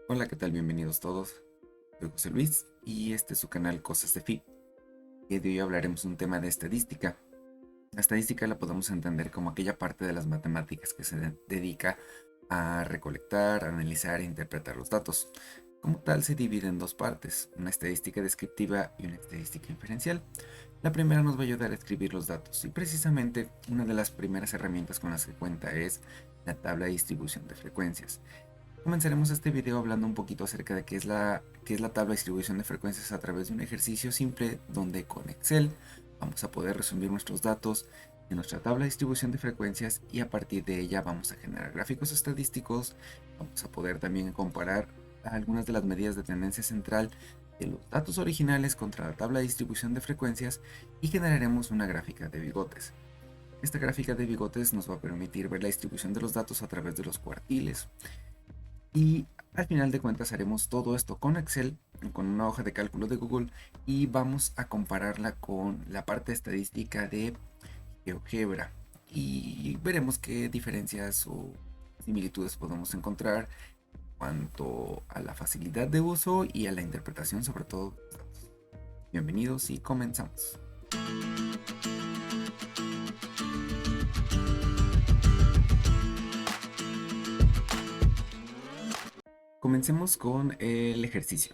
Hola, ¿qué tal? Bienvenidos todos. Soy José Luis y este es su canal Cosas de FI. Y de hoy hablaremos un tema de estadística. La estadística la podemos entender como aquella parte de las matemáticas que se dedica a recolectar, analizar e interpretar los datos. Como tal, se divide en dos partes, una estadística descriptiva y una estadística inferencial. La primera nos va a ayudar a escribir los datos y precisamente una de las primeras herramientas con las que cuenta es la tabla de distribución de frecuencias. Comenzaremos este video hablando un poquito acerca de qué es la tabla de distribución de frecuencias a través de un ejercicio simple donde con Excel vamos a poder resumir nuestros datos en nuestra tabla de distribución de frecuencias y a partir de ella vamos a generar gráficos estadísticos, vamos a poder también comparar algunas de las medidas de tendencia central de los datos originales contra la tabla de distribución de frecuencias y generaremos una gráfica de bigotes. Esta gráfica de bigotes nos va a permitir ver la distribución de los datos a través de los cuartiles. Y al final de cuentas haremos todo esto con Excel, con una hoja de cálculo de Google y vamos a compararla con la parte estadística de GeoGebra y veremos qué diferencias o similitudes podemos encontrar en cuanto a la facilidad de uso y a la interpretación sobre todo de los datos. Bienvenidos y comenzamos. Comencemos con el ejercicio.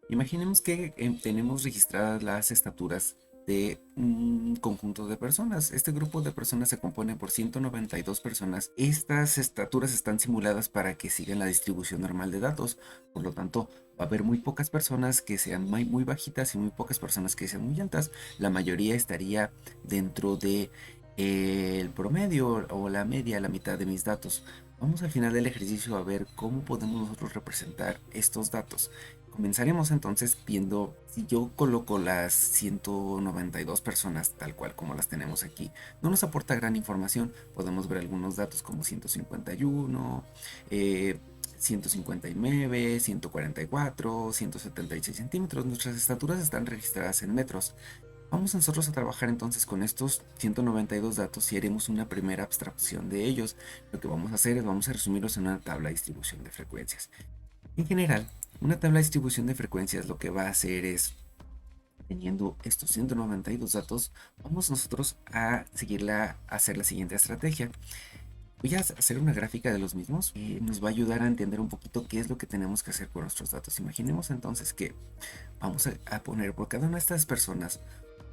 Imaginemos que tenemos registradas las estaturas de un conjunto de personas. Este grupo de personas se compone por 192 personas. Estas estaturas están simuladas para que sigan la distribución normal de datos. Por lo tanto, va a haber muy pocas personas que sean muy bajitas y muy pocas personas que sean muy altas. La mayoría estaría dentro de el promedio o la media, la mitad de mis datos. Vamos al final del ejercicio a ver cómo podemos nosotros representar estos datos. Comenzaremos entonces viendo si yo coloco las 192 personas tal cual como las tenemos aquí. No nos aporta gran información, podemos ver algunos datos como 151, 159, 144, 176 centímetros. Nuestras estaturas están registradas en metros. Vamos nosotros a trabajar entonces con estos 192 datos y haremos una primera abstracción de ellos. Lo que vamos a hacer es vamos a resumirlos en una tabla de distribución de frecuencias. En general, una tabla de distribución de frecuencias lo que va a hacer es, teniendo estos 192 datos, vamos nosotros a hacer la siguiente estrategia. Voy a hacer una gráfica de los mismos y nos va a ayudar a entender un poquito qué es lo que tenemos que hacer con nuestros datos. Imaginemos entonces que vamos a poner por cada una de estas personas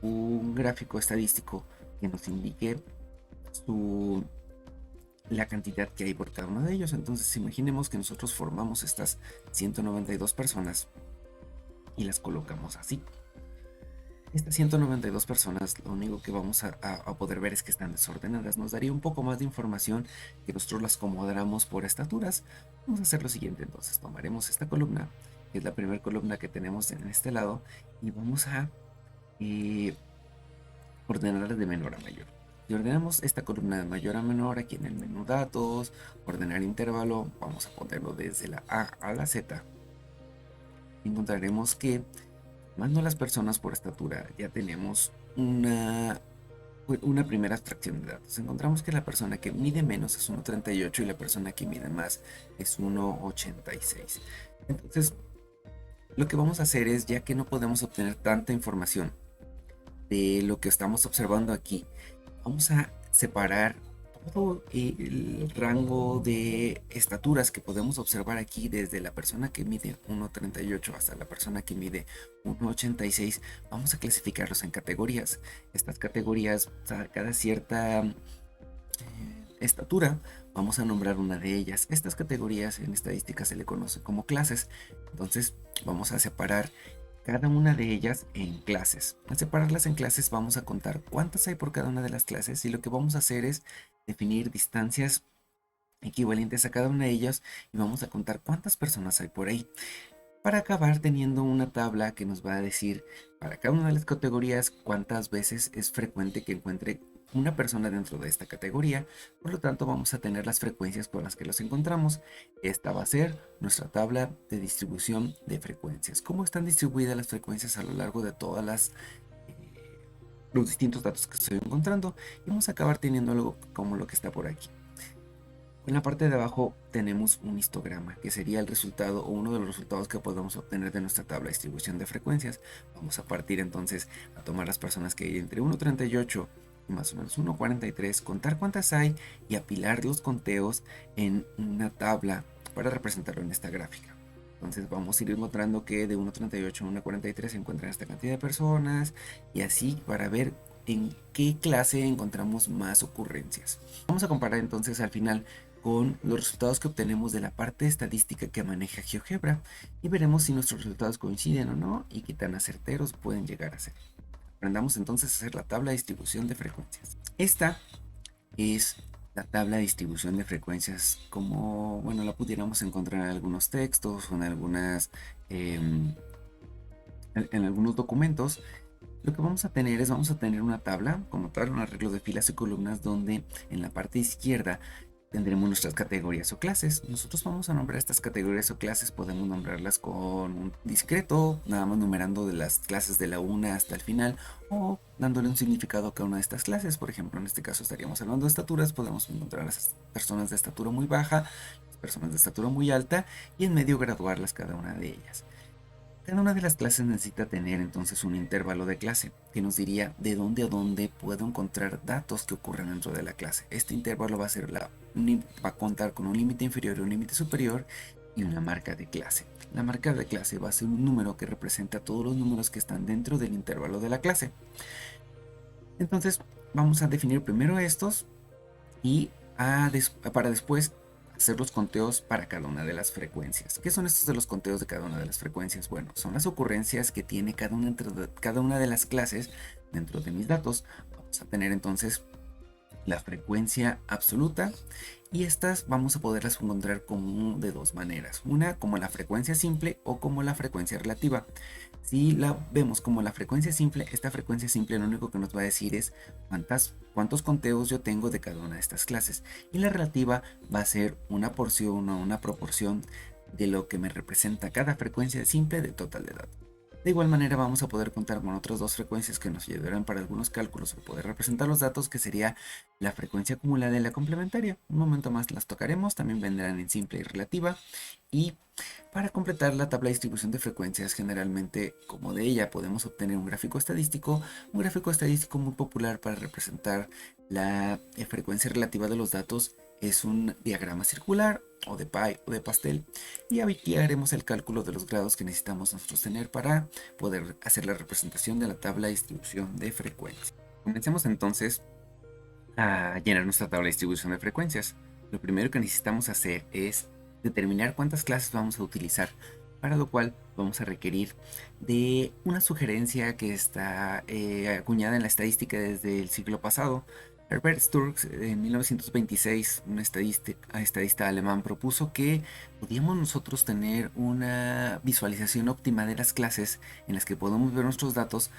un gráfico estadístico que nos indique la cantidad que hay por cada uno de ellos. Entonces imaginemos que nosotros formamos estas 192 personas y las colocamos así. Estas 192 personas, lo único que vamos a poder ver es que están desordenadas. Nos daría un poco más de información que nosotros las acomodáramos por estaturas. Vamos a hacer lo siguiente, entonces tomaremos esta columna, que es la primera columna que tenemos en este lado, y vamos a eh, ordenarlas de menor a mayor. Si ordenamos esta columna de mayor a menor aquí en el menú datos, ordenar intervalo, vamos a ponerlo desde la A a la Z. Encontraremos que tomando las personas por estatura ya tenemos una primera abstracción de datos. Encontramos que la persona que mide menos es 1,38 y la persona que mide más es 1,86. Entonces, lo que vamos a hacer es, ya que no podemos obtener tanta información de lo que estamos observando aquí, vamos a separar todo el rango de estaturas que podemos observar aquí, desde la persona que mide 1,38 hasta la persona que mide 1,86. Vamos a clasificarlos en categorías. Estas categorías, cada cierta estatura, vamos a nombrar una de ellas. Estas categorías en estadística se le conoce como clases. Entonces vamos a separar cada una de ellas en clases. Al separarlas en clases vamos a contar cuántas hay por cada una de las clases y lo que vamos a hacer es definir distancias equivalentes a cada una de ellas y vamos a contar cuántas personas hay por ahí, para acabar teniendo una tabla que nos va a decir para cada una de las categorías cuántas veces es frecuente que encuentre una persona dentro de esta categoría. Por lo tanto, vamos a tener las frecuencias con las que los encontramos. Esta va a ser nuestra tabla de distribución de frecuencias. ¿Cómo están distribuidas las frecuencias a lo largo de todas los distintos datos que estoy encontrando? Y vamos a acabar teniendo algo como lo que está por aquí. En la parte de abajo tenemos un histograma, que sería el resultado o uno de los resultados que podemos obtener de nuestra tabla de distribución de frecuencias. Vamos a partir entonces a tomar las personas que hay entre 1,38 y más o menos 1,43, contar cuántas hay y apilar los conteos en una tabla para representarlo en esta gráfica. Entonces vamos a ir encontrando que de 1,38 a 1,43 se encuentran esta cantidad de personas y así para ver en qué clase encontramos más ocurrencias. Vamos a comparar entonces al final con los resultados que obtenemos de la parte estadística que maneja GeoGebra y veremos si nuestros resultados coinciden o no y qué tan acerteros pueden llegar a ser. Aprendamos entonces a hacer la tabla de distribución de frecuencias. Esta es la tabla de distribución de frecuencias como, bueno, la pudiéramos encontrar en algunos textos o en algunos documentos. Lo que vamos a tener una tabla como tal, un arreglo de filas y columnas donde en la parte izquierda tendremos nuestras categorías o clases. Nosotros vamos a nombrar estas categorías o clases, podemos nombrarlas con un discreto, nada más numerando de las clases de la 1 hasta el final o dándole un significado a cada una de estas clases. Por ejemplo, en este caso estaríamos hablando de estaturas, podemos encontrar a las personas de estatura muy baja, las personas de estatura muy alta y en medio graduarlas cada una de ellas. Cada una de las clases necesita tener entonces un intervalo de clase que nos diría de dónde a dónde puedo encontrar datos que ocurren dentro de la clase. Este intervalo va a contar con un límite inferior y un límite superior y una marca de clase. La marca de clase va a ser un número que representa todos los números que están dentro del intervalo de la clase. Entonces vamos a definir primero estos y para después hacer los conteos para cada una de las frecuencias. ¿Qué son estos de los conteos de cada una de las frecuencias? Bueno, son las ocurrencias que tiene cada una de las clases dentro de mis datos. Vamos a tener entonces la frecuencia absoluta y estas vamos a poderlas encontrar como de dos maneras. Una como la frecuencia simple o como la frecuencia relativa. Si la vemos como la frecuencia simple, esta frecuencia simple lo único que nos va a decir es cuántos conteos yo tengo de cada una de estas clases. Y la relativa va a ser una porción o una proporción de lo que me representa cada frecuencia simple del total de datos. De igual manera vamos a poder contar con otras dos frecuencias que nos ayudarán para algunos cálculos o poder representar los datos, que sería la frecuencia acumulada y la complementaria. Un momento más las tocaremos, también vendrán en simple y relativa. Y para completar la tabla de distribución de frecuencias, generalmente como de ella podemos obtener un gráfico estadístico muy popular para representar la frecuencia relativa de los datos. Es un diagrama circular o de pie o de pastel y aquí haremos el cálculo de los grados que necesitamos nosotros tener para poder hacer la representación de la tabla de distribución de frecuencias. Comencemos entonces a llenar nuestra tabla de distribución de frecuencias. Lo primero que necesitamos hacer es determinar cuántas clases vamos a utilizar, para lo cual vamos a requerir de una sugerencia que está acuñada en la estadística desde el siglo pasado. Herbert Sturz en 1926, un estadista alemán, propuso que podíamos nosotros tener una visualización óptima de las clases en las que podemos ver nuestros datos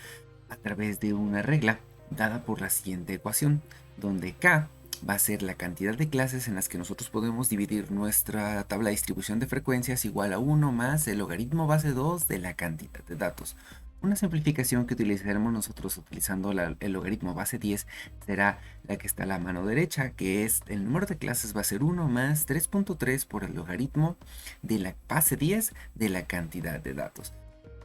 a través de una regla dada por la siguiente ecuación, donde K va a ser la cantidad de clases en las que nosotros podemos dividir nuestra tabla de distribución de frecuencias igual a 1 más el logaritmo base 2 de la cantidad de datos. Una simplificación que utilizaremos nosotros utilizando el logaritmo base 10 será la que está a la mano derecha, que es el número de clases va a ser 1 más 3.3 por el logaritmo de la base 10 de la cantidad de datos.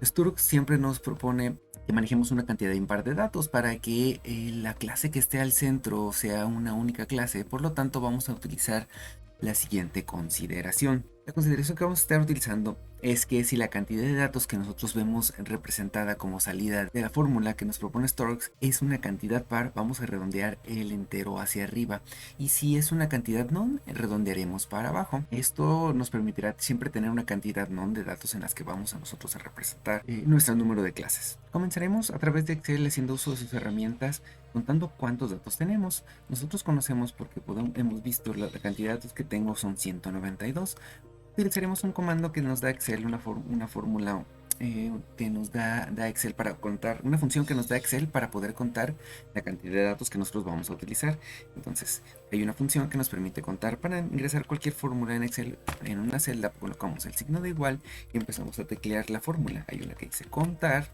Sturz siempre nos propone que manejemos una cantidad impar de datos para que la clase que esté al centro sea una única clase. Por lo tanto, vamos a utilizar la siguiente consideración. La consideración que vamos a estar utilizando es que si la cantidad de datos que nosotros vemos representada como salida de la fórmula que nos propone Sturz es una cantidad par, vamos a redondear el entero hacia arriba. Y si es una cantidad non, redondearemos para abajo. Esto nos permitirá siempre tener una cantidad non de datos en las que vamos a nosotros a representar nuestro número de clases. Comenzaremos a través de Excel haciendo uso de sus herramientas, contando cuántos datos tenemos. Nosotros conocemos porque hemos visto la cantidad de datos que tengo son 192. Utilizaremos un comando que nos da Excel, una fórmula que nos da Excel para contar, una función que nos da Excel para poder contar la cantidad de datos que nosotros vamos a utilizar. Entonces, hay una función que nos permite contar. Para ingresar cualquier fórmula en Excel, en una celda colocamos el signo de igual y empezamos a teclear la fórmula. Hay una que dice contar,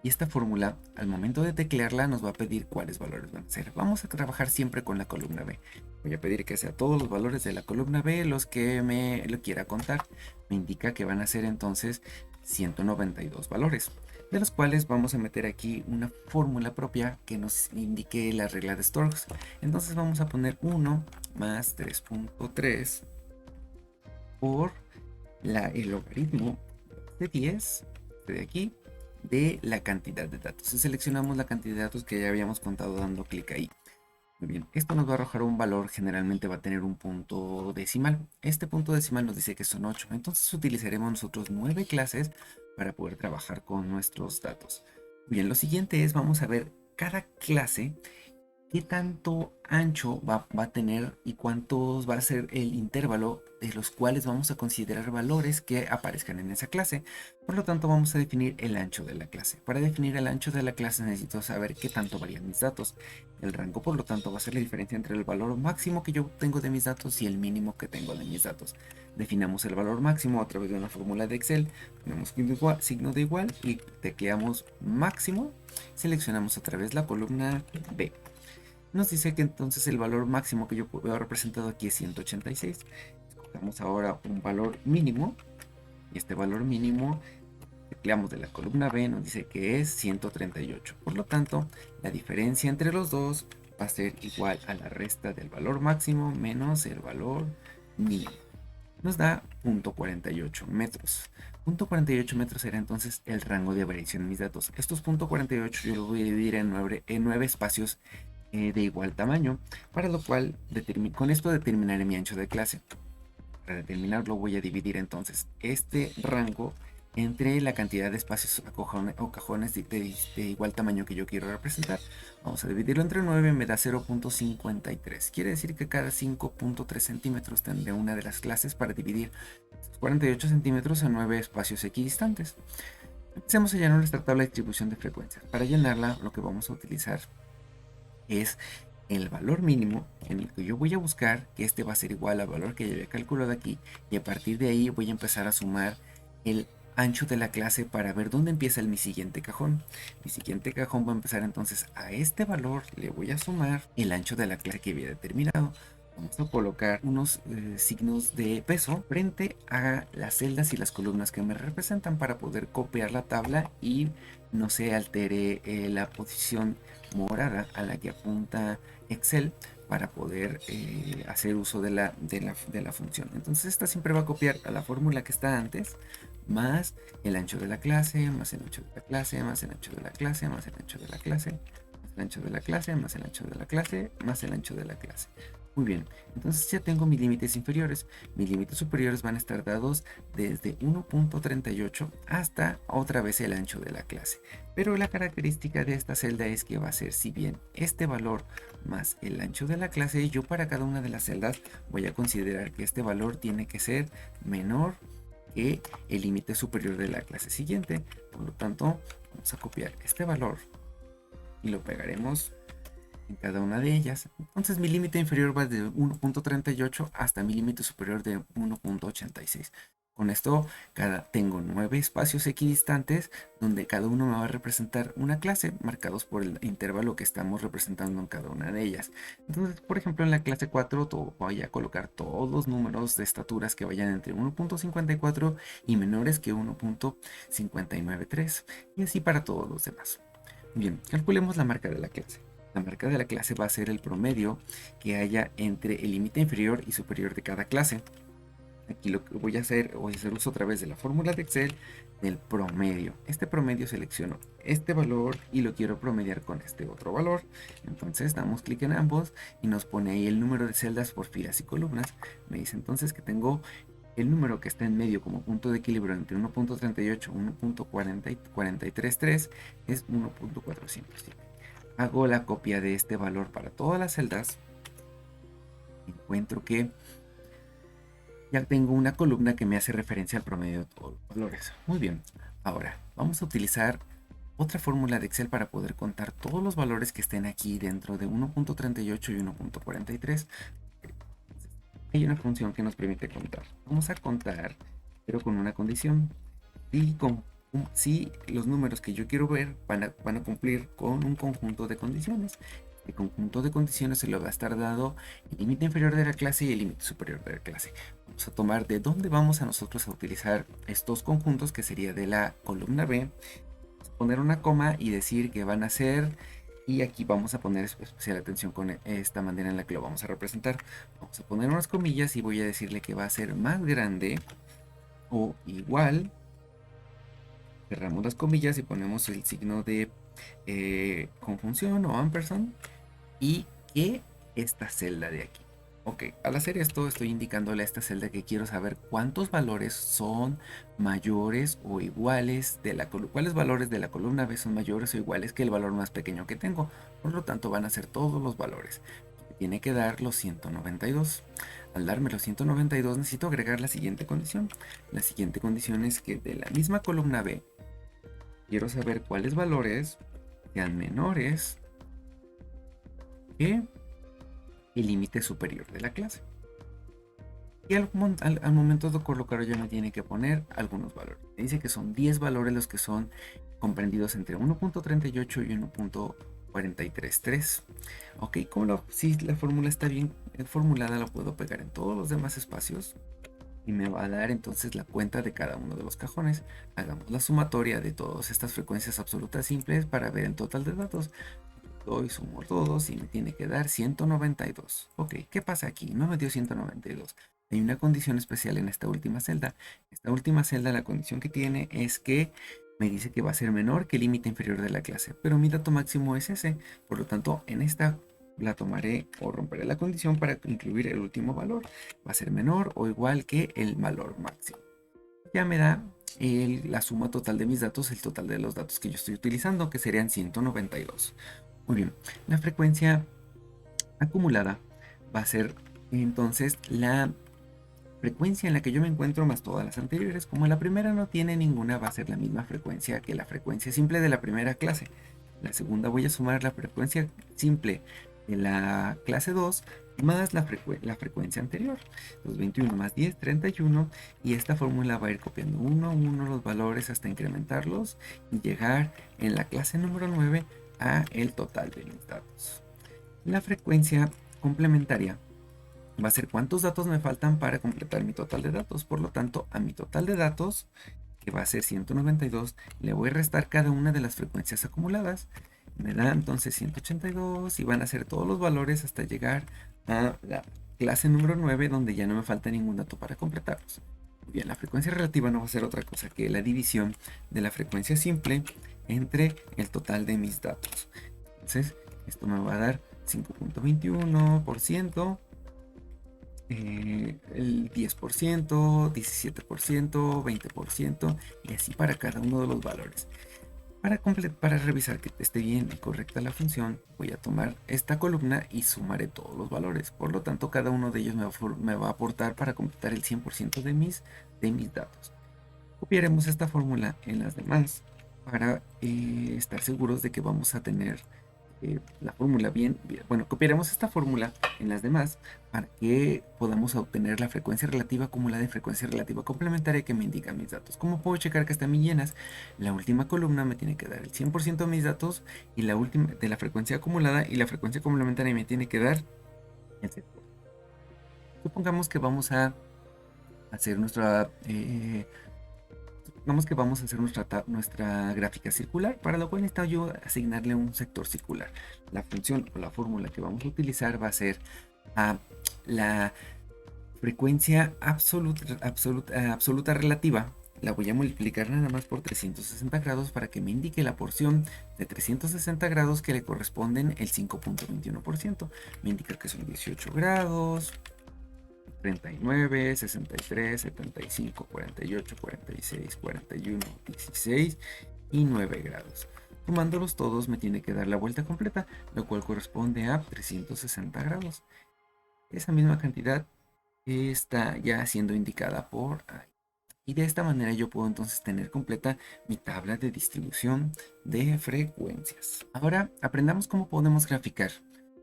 Y esta fórmula, al momento de teclearla, nos va a pedir cuáles valores van a ser. Vamos a trabajar siempre con la columna B. Voy a pedir que sea todos los valores de la columna B los que me lo quiera contar. Me indica que van a ser entonces 192 valores, de los cuales vamos a meter aquí una fórmula propia que nos indique la regla de Storks. Entonces vamos a poner 1 más 3.3 por el logaritmo de 10 de aquí de la cantidad de datos. Y seleccionamos la cantidad de datos que ya habíamos contado dando clic ahí. Muy bien, esto nos va a arrojar un valor, generalmente va a tener un punto decimal. Este punto decimal nos dice que son 8, entonces utilizaremos nosotros 9 clases para poder trabajar con nuestros datos. Bien, lo siguiente es, vamos a ver cada clase, qué tanto ancho va a tener y cuántos va a ser el intervalo de los cuales vamos a considerar valores que aparezcan en esa clase. Por lo tanto, vamos a definir el ancho de la clase. Para definir el ancho de la clase necesito saber qué tanto varían mis datos. El rango, por lo tanto, va a ser la diferencia entre el valor máximo que yo tengo de mis datos y el mínimo que tengo de mis datos. Definamos el valor máximo a través de una fórmula de Excel. Ponemos signo de igual y tecleamos máximo. Seleccionamos otra vez la columna B. Nos dice que entonces el valor máximo que yo veo representado aquí es 186. Escogemos ahora un valor mínimo. Y este valor mínimo, tecleamos de la columna B, nos dice que es 138. Por lo tanto, la diferencia entre los dos va a ser igual a la resta del valor máximo menos el valor mínimo. Nos da 0.48 metros. 0.48 metros será entonces el rango de variación en mis datos. Estos 0.48 yo los voy a dividir en 9 espacios de igual tamaño, para lo cual con esto determinaré mi ancho de clase. Para determinarlo voy a dividir entonces este rango entre la cantidad de espacios o cajones de igual tamaño que yo quiero representar. Vamos a dividirlo entre 9, me da 0.53. Quiere decir que cada 5.3 centímetros tendré una de las clases para dividir 48 centímetros en 9 espacios equidistantes. Empecemos a llenar nuestra tabla de distribución de frecuencias. Para llenarla, lo que vamos a utilizar es el valor mínimo en el que yo voy a buscar, que este va a ser igual al valor que ya había calculado aquí, y a partir de ahí voy a empezar a sumar el ancho de la clase para ver dónde empieza mi siguiente cajón. Mi siguiente cajón va a empezar entonces a este valor, le voy a sumar el ancho de la clase que había determinado. Vamos a colocar unos signos de peso frente a las celdas y las columnas que me representan para poder copiar la tabla y no se altere la posición morada a la que apunta Excel para poder hacer uso de la función. Entonces esta siempre va a copiar a la fórmula que está antes, más el ancho de la clase, más el ancho de la clase, más el ancho de la clase, más el ancho de la clase, más el ancho de la clase, más el ancho de la clase, más el ancho de la clase. Muy bien, entonces ya tengo mis límites inferiores. Mis límites superiores van a estar dados desde 1.38 hasta otra vez el ancho de la clase. Pero la característica de esta celda es que va a ser, si bien este valor más el ancho de la clase, yo para cada una de las celdas voy a considerar que este valor tiene que ser menor que el límite superior de la clase siguiente. Por lo tanto, vamos a copiar este valor y lo pegaremos en cada una de ellas. Entonces mi límite inferior va de 1.38 hasta mi límite superior de 1.86. Con esto tengo 9 espacios equidistantes donde cada uno me va a representar una clase marcados por el intervalo que estamos representando en cada una de ellas. Entonces, por ejemplo, en la clase 4 voy a colocar todos los números de estaturas que vayan entre 1.54 y menores que 1.593 y así para todos los demás. Bien, calculemos la marca de la clase. La marca de la clase va a ser el promedio que haya entre el límite inferior y superior de cada clase. Aquí lo que voy a hacer uso otra vez de la fórmula de Excel del promedio. Este promedio selecciono este valor y lo quiero promediar con este otro valor. Entonces damos clic en ambos y nos pone ahí el número de celdas por filas y columnas. Me dice entonces que tengo el número que está en medio como punto de equilibrio entre 1.38 y 1.433 es 1.407. Hago la copia de este valor para todas las celdas. Encuentro que ya tengo una columna que me hace referencia al promedio de todos los valores. Muy bien, ahora vamos a utilizar otra fórmula de Excel para poder contar todos los valores que estén aquí dentro de 1.38 y 1.43. Hay una función que nos permite contar. Vamos a contar, pero con una condición. si los números que yo quiero ver van a cumplir con un conjunto de condiciones. El conjunto de condiciones se lo va a estar dado el límite inferior de la clase y el límite superior de la clase. Vamos a tomar de dónde vamos a nosotros a utilizar estos conjuntos, que sería de la columna B. Vamos a poner una coma y decir que van a ser, y aquí vamos a poner especial atención con esta manera en la que lo vamos a representar. Vamos a poner unas comillas y voy a decirle que va a ser más grande o igual. Cerramos las comillas y ponemos el signo de conjunción o ampersand, y que esta celda de aquí. Ok, al hacer esto estoy indicándole a esta celda que quiero saber cuántos valores son mayores o iguales de la columna, cuáles valores de la columna B son mayores o iguales que el valor más pequeño que tengo. Por lo tanto van a ser todos los valores. Me tiene que dar los 192. Al darme los 192 necesito agregar la siguiente condición. La siguiente condición es que de la misma columna B quiero saber cuáles valores sean menores que el límite superior de la clase. Y al momento de colocar ya me tiene que poner algunos valores. Me dice que son 10 valores los que son comprendidos entre 1.38 y 1.433. Ok, si la fórmula está bien formulada, la puedo pegar en todos los demás espacios y me va a dar entonces la cuenta de cada uno de los cajones. Hagamos la sumatoria de todas estas frecuencias absolutas simples para ver el total de datos. Doy, sumo todos y me tiene que dar 192. Ok, ¿qué pasa aquí? No me dio 192. Hay una condición especial en esta última celda. Esta última celda, la condición que tiene es que me dice que va a ser menor que el límite inferior de la clase, pero mi dato máximo es ese. Por lo tanto, en esta la tomaré o romperé la condición para incluir el último valor. Va a ser menor o igual que el valor máximo. Ya me da la suma total de mis datos, el total de los datos que yo estoy utilizando, que serían 192. Muy bien, la frecuencia acumulada va a ser entonces la frecuencia en la que yo me encuentro más todas las anteriores. Como la primera no tiene ninguna, va a ser la misma frecuencia que la frecuencia simple de la primera clase. La segunda voy a sumar la frecuencia simple de la clase 2 más la frecuencia anterior. Entonces 21 más 10, 31. Y esta fórmula va a ir copiando uno a uno los valores hasta incrementarlos y llegar en la clase número 9 a el total de mis datos. La frecuencia complementaria va a ser cuántos datos me faltan para completar mi total de datos. Por lo tanto, a mi total de datos, que va a ser 192, le voy a restar cada una de las frecuencias acumuladas. Me da entonces 182 y van a ser todos los valores hasta llegar a la clase número 9, donde ya no me falta ningún dato para completarlos. Bien, la frecuencia relativa no va a ser otra cosa que la división de la frecuencia simple entre el total de mis datos. Entonces, esto me va a dar 5.21%, el 10%, 17%, 20%, y así para cada uno de los valores. Para revisar que esté bien y correcta la función, voy a tomar esta columna y sumaré todos los valores. Por lo tanto, cada uno de ellos me va a aportar para completar el 100% de mis datos. Copiaremos esta fórmula en las demás para estar seguros de que vamos a tener la fórmula bien. Bueno, copiaremos esta fórmula en las demás para que podamos obtener la frecuencia relativa acumulada y frecuencia relativa complementaria que me indican mis datos. ¿Cómo puedo checar que están bien llenas? La última columna me tiene que dar el 100% de mis datos y la última de la frecuencia acumulada, y la frecuencia complementaria me tiene que dar el 100%. Supongamos que vamos a hacer nuestra gráfica circular, para lo cual necesito yo asignarle un sector circular. La función o la fórmula que vamos a utilizar va a ser la frecuencia absoluta relativa. La voy a multiplicar nada más por 360 grados para que me indique la porción de 360 grados que le corresponden el 5.21%. Me indica que son 18 grados, 39, 63, 75, 48, 46, 41, 16 y 9 grados. Sumándolos todos me tiene que dar la vuelta completa, lo cual corresponde a 360 grados. Esa misma cantidad está ya siendo indicada por ahí. Y de esta manera yo puedo entonces tener completa mi tabla de distribución de frecuencias. Ahora aprendamos cómo podemos graficar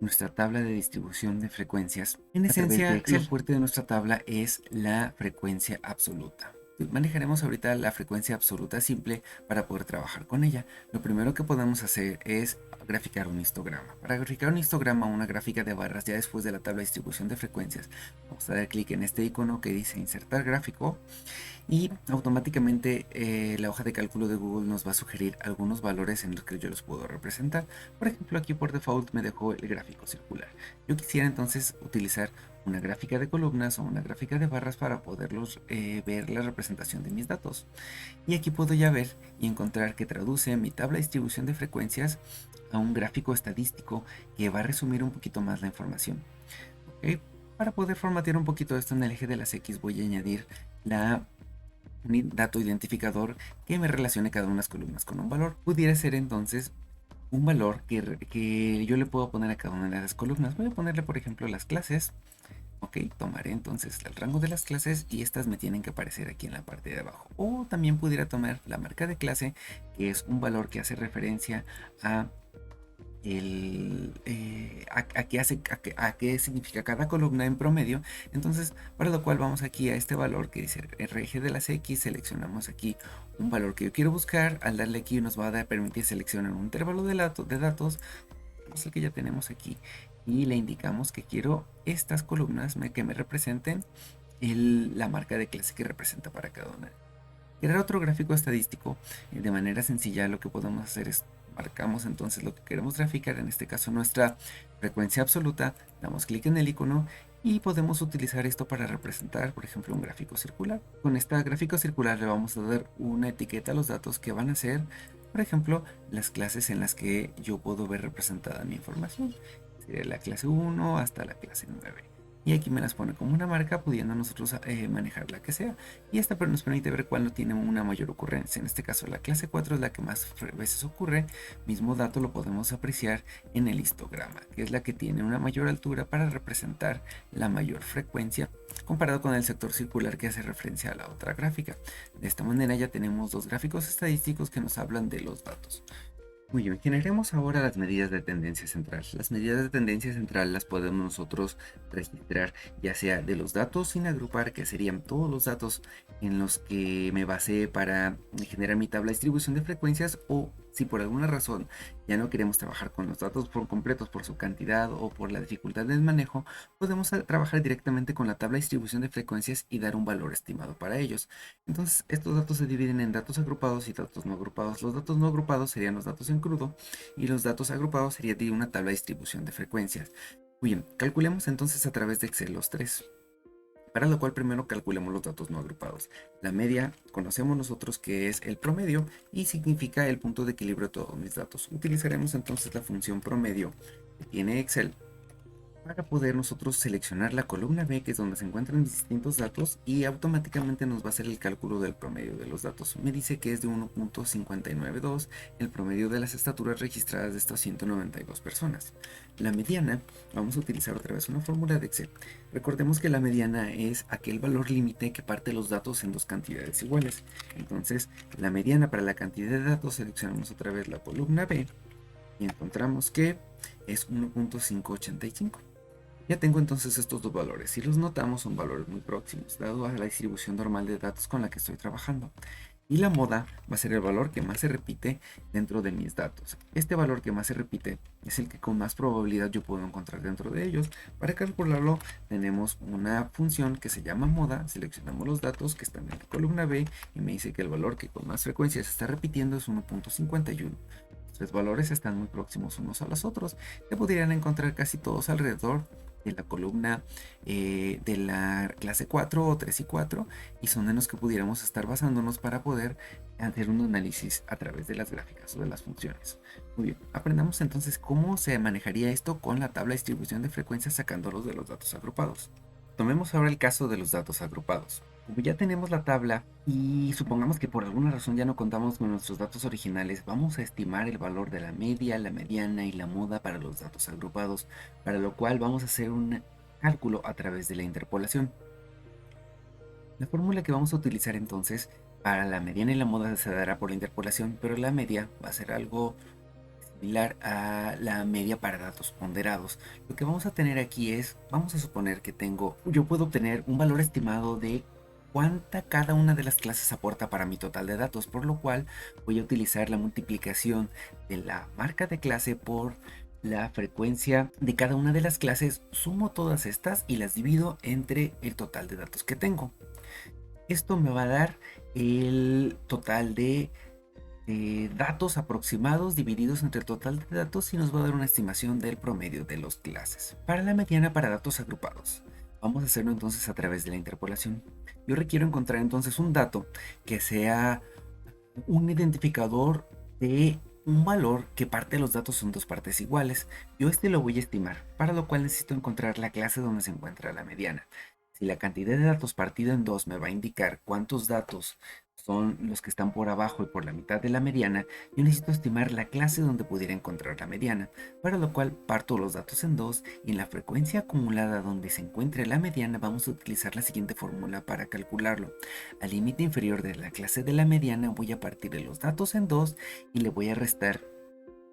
nuestra tabla de distribución de frecuencias. En esencia, el fuerte de nuestra tabla es la frecuencia absoluta. Manejaremos ahorita la frecuencia absoluta simple para poder trabajar con ella. Lo primero que podemos hacer es graficar un histograma. Para graficar un histograma, una gráfica de barras, ya después de la tabla de distribución de frecuencias, vamos a dar clic en este icono que dice insertar gráfico y automáticamente la hoja de cálculo de Google nos va a sugerir algunos valores en los que yo los puedo representar. Por ejemplo, aquí por default me dejó el gráfico circular. Yo quisiera entonces utilizar una gráfica de columnas o una gráfica de barras para poderlos ver la representación de mis datos. Y aquí puedo ya ver y encontrar que traduce mi tabla de distribución de frecuencias a un gráfico estadístico que va a resumir un poquito más la información. ¿Ok? Para poder formatear un poquito esto en el eje de las X, voy a añadir un dato identificador que me relacione cada una de las columnas con un valor. Pudiera ser entonces un valor que yo le puedo poner a cada una de las columnas. Voy a ponerle, por ejemplo, las clases. Ok, tomaré entonces el rango de las clases y estas me tienen que aparecer aquí en la parte de abajo. O también pudiera tomar la marca de clase, que es un valor que hace referencia a a qué significa cada columna en promedio. Entonces, para lo cual vamos aquí a este valor que dice RG de las X, seleccionamos aquí un valor que yo quiero buscar. Al darle aquí nos va a permitir seleccionar un intervalo de datos, es el que ya tenemos aquí, y le indicamos que quiero estas columnas que me representen la marca de clase que representa para cada una. Crear otro gráfico estadístico, de manera sencilla lo que podemos hacer es marcamos entonces lo que queremos graficar, en este caso nuestra frecuencia absoluta, damos clic en el icono y podemos utilizar esto para representar, por ejemplo, un gráfico circular. Con este gráfico circular le vamos a dar una etiqueta a los datos que van a ser, por ejemplo, las clases en las que yo puedo ver representada mi información. Sería la clase 1 hasta la clase 9. Y aquí me las pone como una marca, pudiendo nosotros manejar la que sea. Y esta nos permite ver cuándo tiene una mayor ocurrencia. En este caso la clase 4 es la que más veces ocurre. Mismo dato lo podemos apreciar en el histograma, que es la que tiene una mayor altura para representar la mayor frecuencia, comparado con el sector circular que hace referencia a la otra gráfica. De esta manera ya tenemos dos gráficos estadísticos que nos hablan de los datos. Muy bien, generemos ahora las medidas de tendencia central. Las medidas de tendencia central las podemos nosotros registrar ya sea de los datos sin agrupar, que serían todos los datos en los que me basé para generar mi tabla de distribución de frecuencias, o si por alguna razón ya no queremos trabajar con los datos por completos por su cantidad o por la dificultad del manejo, podemos trabajar directamente con la tabla de distribución de frecuencias y dar un valor estimado para ellos. Entonces, estos datos se dividen en datos agrupados y datos no agrupados. Los datos no agrupados serían los datos en crudo y los datos agrupados serían de una tabla de distribución de frecuencias. Muy bien, calculemos entonces a través de Excel los tres. Para lo cual primero calculemos los datos no agrupados. La media conocemos nosotros que es el promedio y significa el punto de equilibrio de todos mis datos. Utilizaremos entonces la función promedio que tiene Excel para poder nosotros seleccionar la columna B, que es donde se encuentran distintos datos, y automáticamente nos va a hacer el cálculo del promedio de los datos. Me dice que es de 1.592 el promedio de las estaturas registradas de estas 192 personas. La mediana, vamos a utilizar otra vez una fórmula de Excel. Recordemos que la mediana es aquel valor límite que parte los datos en dos cantidades iguales. Entonces, la mediana para la cantidad de datos, seleccionamos otra vez la columna B y encontramos que es 1.585. Ya tengo entonces estos dos valores. Si los notamos, son valores muy próximos, dado a la distribución normal de datos con la que estoy trabajando. Y la moda va a ser el valor que más se repite dentro de mis datos. Este valor que más se repite es el que con más probabilidad yo puedo encontrar dentro de ellos. Para calcularlo tenemos una función que se llama moda. Seleccionamos los datos que están en la columna B y me dice que el valor que con más frecuencia se está repitiendo es 1.51. Los tres valores están muy próximos unos a los otros. Se podrían encontrar casi todos alrededor de la columna de la clase 4 o 3 y 4, y son en los que pudiéramos estar basándonos para poder hacer un análisis a través de las gráficas o de las funciones. Muy bien, aprendamos entonces cómo se manejaría esto con la tabla de distribución de frecuencias sacándolos de los datos agrupados. Tomemos ahora el caso de los datos agrupados. Como ya tenemos la tabla y supongamos que por alguna razón ya no contamos con nuestros datos originales, vamos a estimar el valor de la media, la mediana y la moda para los datos agrupados, para lo cual vamos a hacer un cálculo a través de la interpolación. La fórmula que vamos a utilizar entonces para la mediana y la moda se dará por la interpolación, pero la media va a ser algo similar a la media para datos ponderados. Lo que vamos a tener aquí es, vamos a suponer que yo puedo obtener un valor estimado de cuánta cada una de las clases aporta para mi total de datos, por lo cual voy a utilizar la multiplicación de la marca de clase por la frecuencia de cada una de las clases, sumo todas estas y las divido entre el total de datos que tengo. Esto me va a dar el total de datos aproximados divididos entre el total de datos y nos va a dar una estimación del promedio de las clases. Para la mediana para datos agrupados, vamos a hacerlo entonces a través de la interpolación. Yo requiero encontrar entonces un dato que sea un identificador de un valor que parte de los datos son dos partes iguales. Yo lo voy a estimar, para lo cual necesito encontrar la clase donde se encuentra la mediana. Si la cantidad de datos partido en dos me va a indicar cuántos datos son los que están por abajo y por la mitad de la mediana, yo necesito estimar la clase donde pudiera encontrar la mediana, para lo cual parto los datos en dos y en la frecuencia acumulada donde se encuentre la mediana vamos a utilizar la siguiente fórmula para calcularlo. Al límite inferior de la clase de la mediana voy a partir de los datos en dos y le voy a restar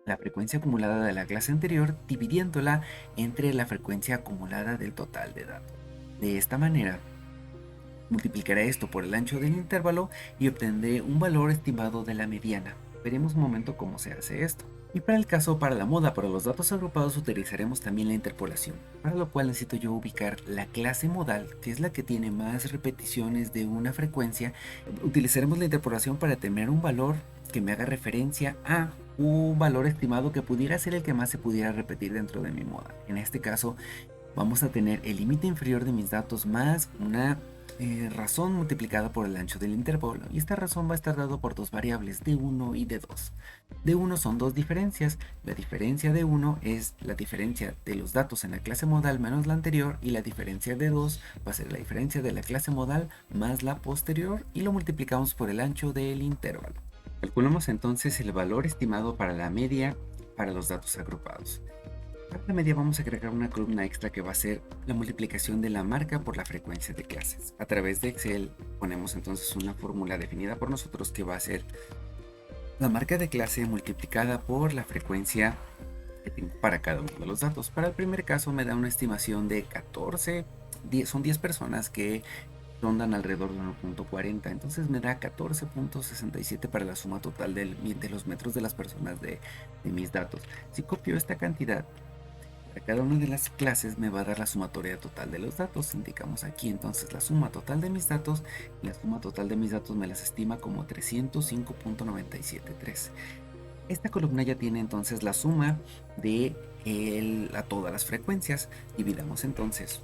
la frecuencia acumulada de la clase anterior dividiéndola entre la frecuencia acumulada del total de datos. De esta manera, multiplicaré esto por el ancho del intervalo y obtendré un valor estimado de la mediana. Veremos un momento cómo se hace esto. Y para el caso para la moda, para los datos agrupados utilizaremos también la interpolación, para lo cual necesito yo ubicar la clase modal, que es la que tiene más repeticiones de una frecuencia. Utilizaremos la interpolación para tener un valor que me haga referencia a un valor estimado que pudiera ser el que más se pudiera repetir dentro de mi moda. En este caso vamos a tener el límite inferior de mis datos más una razón multiplicada por el ancho del intervalo, y esta razón va a estar dado por dos variables, d1 y d2. d1 son dos diferencias, la diferencia de 1 es la diferencia de los datos en la clase modal menos la anterior, y la diferencia de 2 va a ser la diferencia de la clase modal más la posterior, y lo multiplicamos por el ancho del intervalo. Calculamos entonces el valor estimado para la media para los datos agrupados. Para la media vamos a agregar una columna extra que va a ser la multiplicación de la marca por la frecuencia de clases. A través de Excel ponemos entonces una fórmula definida por nosotros que va a ser la marca de clase multiplicada por la frecuencia que tengo para cada uno de los datos. Para el primer caso me da una estimación de 14, son 10 personas que rondan alrededor de 1.40, entonces me da 14.67 para la suma total de los metros de las personas de mis datos. Si copio esta cantidad, para cada una de las clases me va a dar la sumatoria total de los datos. Indicamos aquí entonces la suma total de mis datos, y la suma total de mis datos me las estima como 305.973. Esta columna ya tiene entonces la suma de todas las frecuencias. Dividamos entonces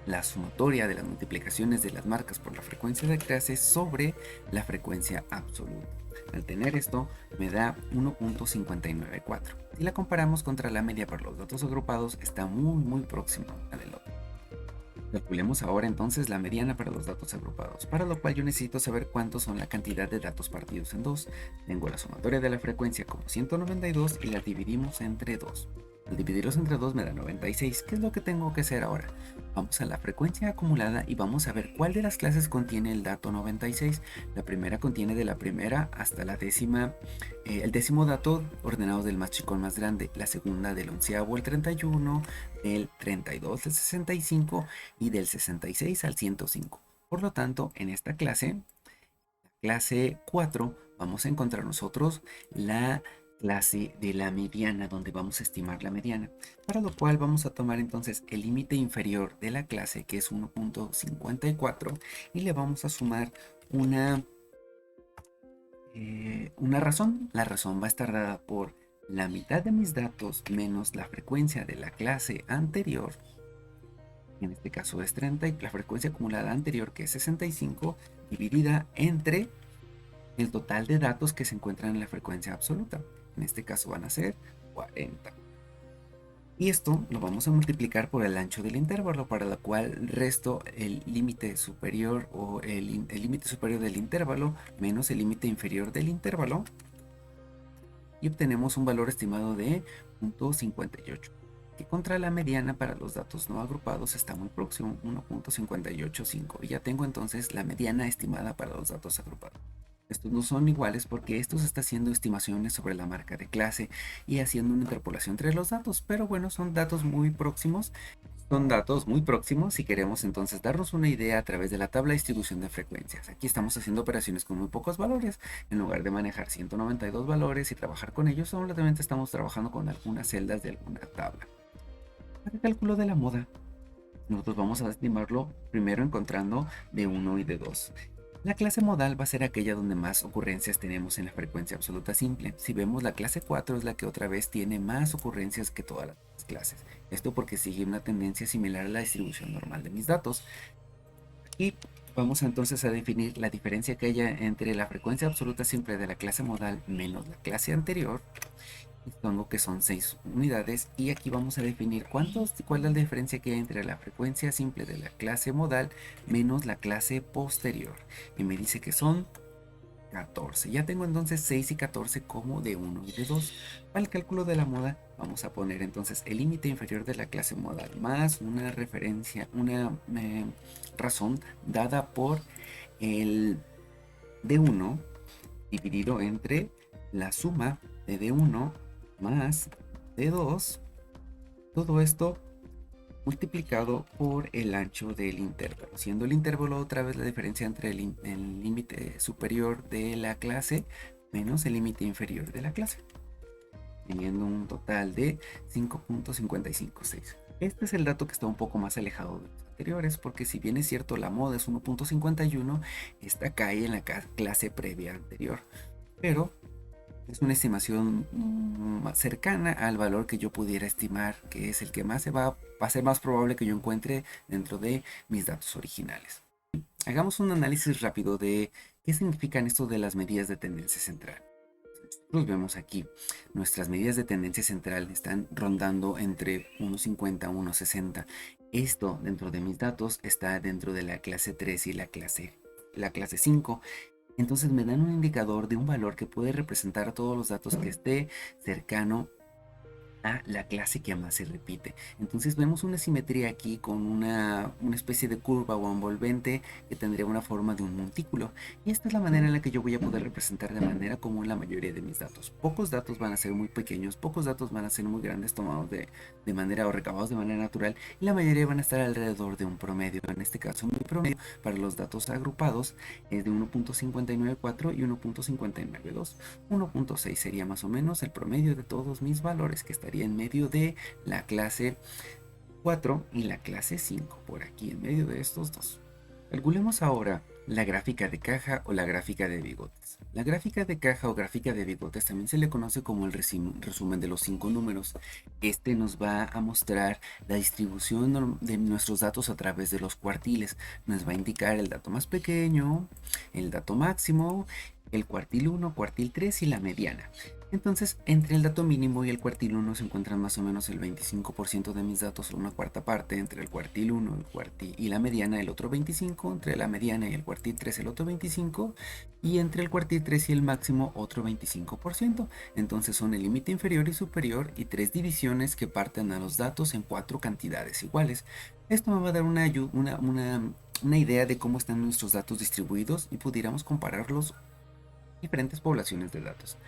la sumatoria de las multiplicaciones de las marcas por la frecuencia de clase sobre la frecuencia absoluta. Al tener esto me da 1.594. Si la comparamos contra la media para los datos agrupados, está muy próxima a del otro. Calculemos ahora entonces la mediana para los datos agrupados, para lo cual yo necesito saber cuántos son la cantidad de datos partidos en 2. Tengo la sumatoria de la frecuencia como 192 y la dividimos entre 2. Al dividirlos entre 2 me da 96. ¿Qué es lo que tengo que hacer ahora? Vamos a la frecuencia acumulada y vamos a ver cuál de las clases contiene el dato 96. La primera contiene de la primera hasta la décima, el décimo dato ordenado del más chico al más grande. La segunda del onceavo al 31, del 32 al 65 y del 66 al 105. Por lo tanto, en esta clase, clase 4, vamos a encontrar nosotros la clase de la mediana, donde vamos a estimar la mediana, para lo cual vamos a tomar entonces el límite inferior de la clase, que es 1.54, y le vamos a sumar una razón. La razón va a estar dada por la mitad de mis datos menos la frecuencia de la clase anterior, en este caso es 30, y la frecuencia acumulada anterior, que es 65, dividida entre el total de datos que se encuentran en la frecuencia absoluta. En este caso van a ser 40. Y esto lo vamos a multiplicar por el ancho del intervalo, para lo cual resto el límite superior o el límite superior del intervalo menos el límite inferior del intervalo, y obtenemos un valor estimado de 0.58, que contra la mediana para los datos no agrupados está muy próximo, 1.585, y ya tengo entonces la mediana estimada para los datos agrupados. Estos no son iguales porque esto se está haciendo estimaciones sobre la marca de clase y haciendo una interpolación entre los datos, pero bueno, son datos muy próximos. Son datos muy próximos si queremos entonces darnos una idea a través de la tabla de distribución de frecuencias. Aquí estamos haciendo operaciones con muy pocos valores. En lugar de manejar 192 valores y trabajar con ellos, solamente estamos trabajando con algunas celdas de alguna tabla. Para el cálculo de la moda, nosotros vamos a estimarlo primero encontrando de 1 y de 2. La clase modal va a ser aquella donde más ocurrencias tenemos en la frecuencia absoluta simple. Si vemos, la clase 4 es la que otra vez tiene más ocurrencias que todas las clases. Esto porque sigue una tendencia similar a la distribución normal de mis datos. Y vamos entonces a definir la diferencia que haya entre la frecuencia absoluta simple de la clase modal menos la clase anterior. Supongo que son 6 unidades, y aquí vamos a definir cuál es la diferencia que hay entre la frecuencia simple de la clase modal menos la clase posterior, y me dice que son 14. Ya tengo entonces 6 y 14 como de 1 y de 2. Para el cálculo de la moda vamos a poner entonces el límite inferior de la clase modal más una referencia, una razón dada por el D1 dividido entre la suma de D1 más D2, todo esto multiplicado por el ancho del intervalo, siendo el intervalo otra vez la diferencia entre el límite superior de la clase menos el límite inferior de la clase, teniendo un total de 5.556. Este es el dato que está un poco más alejado de los anteriores, porque si bien es cierto la moda es 1.51, esta cae en la clase previa anterior, pero es una estimación más cercana al valor que yo pudiera estimar, que es el que más va a ser más probable que yo encuentre dentro de mis datos originales. Hagamos un análisis rápido de qué significan esto de las medidas de tendencia central. Nosotros vemos aquí, nuestras medidas de tendencia central están rondando entre 1.50 a 1.60. Esto dentro de mis datos está dentro de la clase 3 y la clase 5. Entonces me dan un indicador de un valor que puede representar todos los datos que esté cercano a la clase que más se repite. Entonces vemos una simetría aquí con una especie de curva o envolvente que tendría una forma de un montículo. Y esta es la manera en la que yo voy a poder representar de manera común la mayoría de mis datos. Pocos datos van a ser muy pequeños, pocos datos van a ser muy grandes tomados de manera o recabados de manera natural, y la mayoría van a estar alrededor de un promedio. En este caso mi promedio para los datos agrupados es de 1.594 y 1.592. 1.6 sería más o menos el promedio de todos mis valores, que estaría en medio de la clase 4 y la clase 5, por aquí en medio de estos dos. Calculemos ahora la gráfica de caja o la gráfica de bigotes. La gráfica de caja o gráfica de bigotes también se le conoce como el resumen de los 5 números. Este nos va a mostrar la distribución de nuestros datos a través de los cuartiles. Nos va a indicar el dato más pequeño, el dato máximo, el cuartil 1, cuartil 3 y la mediana. Entonces, entre el dato mínimo y el cuartil 1 se encuentran más o menos el 25% de mis datos, o una cuarta parte. Entre el cuartil 1 y la mediana el otro 25%, entre la mediana y el cuartil 3 el otro 25%, y entre el cuartil 3 y el máximo otro 25%. Entonces son el límite inferior y superior y 3 divisiones que parten a los datos en 4 cantidades iguales. Esto me va a dar una idea de cómo están nuestros datos distribuidos y pudiéramos compararlos diferentes poblaciones de datos.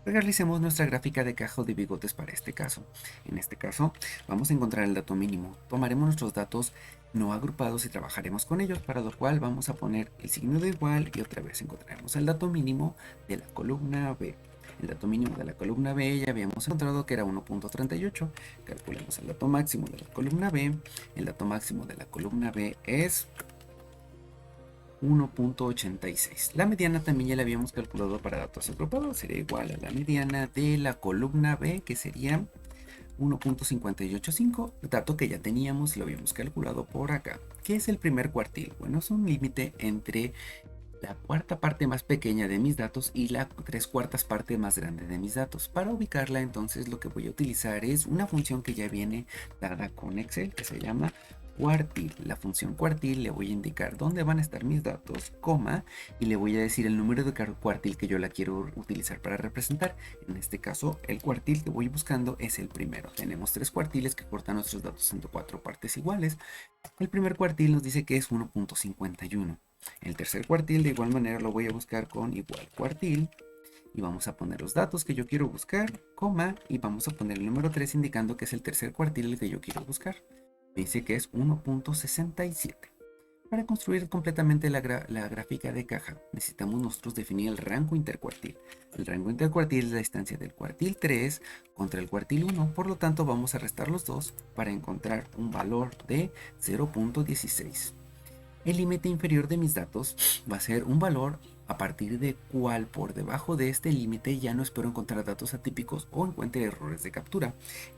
Realicemos nuestra gráfica de caja o de bigotes para este caso. En este caso vamos a encontrar el dato mínimo. Tomaremos nuestros datos no agrupados y trabajaremos con ellos, para lo cual vamos a poner el signo de igual y otra vez encontraremos el dato mínimo de la columna B. El dato mínimo de la columna B ya habíamos encontrado que era 1.38. Calculemos el dato máximo de la columna B. El dato máximo de la columna B es 1.86. La mediana también ya la habíamos calculado para datos agrupados. Sería igual a la mediana de la columna B, que sería 1.585, dato que ya teníamos y lo habíamos calculado por acá. ¿Qué es el primer cuartil? Bueno, es un límite entre la cuarta parte más pequeña de mis datos y la 3/4 parte más grande de mis datos. Para ubicarla, entonces, lo que voy a utilizar es una función que ya viene dada con Excel, que se llama cuartil. La función cuartil le voy a indicar dónde van a estar mis datos, coma, y le voy a decir el número de cuartil que yo la quiero utilizar para representar. En este caso, el cuartil que voy buscando es el primero. Tenemos 3 cuartiles que cortan nuestros datos entre 4 partes iguales. El primer cuartil nos dice que es 1.51. El tercer cuartil de igual manera lo voy a buscar con igual cuartil. Y vamos a poner los datos que yo quiero buscar, coma, y vamos a poner el número 3 indicando que es el tercer cuartil el que yo quiero buscar. Me dice que es 1.67. Para construir completamente la gráfica de caja, necesitamos nosotros definir el rango intercuartil. El rango intercuartil es la distancia del cuartil 3 contra el cuartil 1, por lo tanto vamos a restar los dos para encontrar un valor de 0.16. El límite inferior de mis datos va a ser un valor a partir de cual por debajo de este límite ya no espero encontrar datos atípicos o encuentre errores de captura.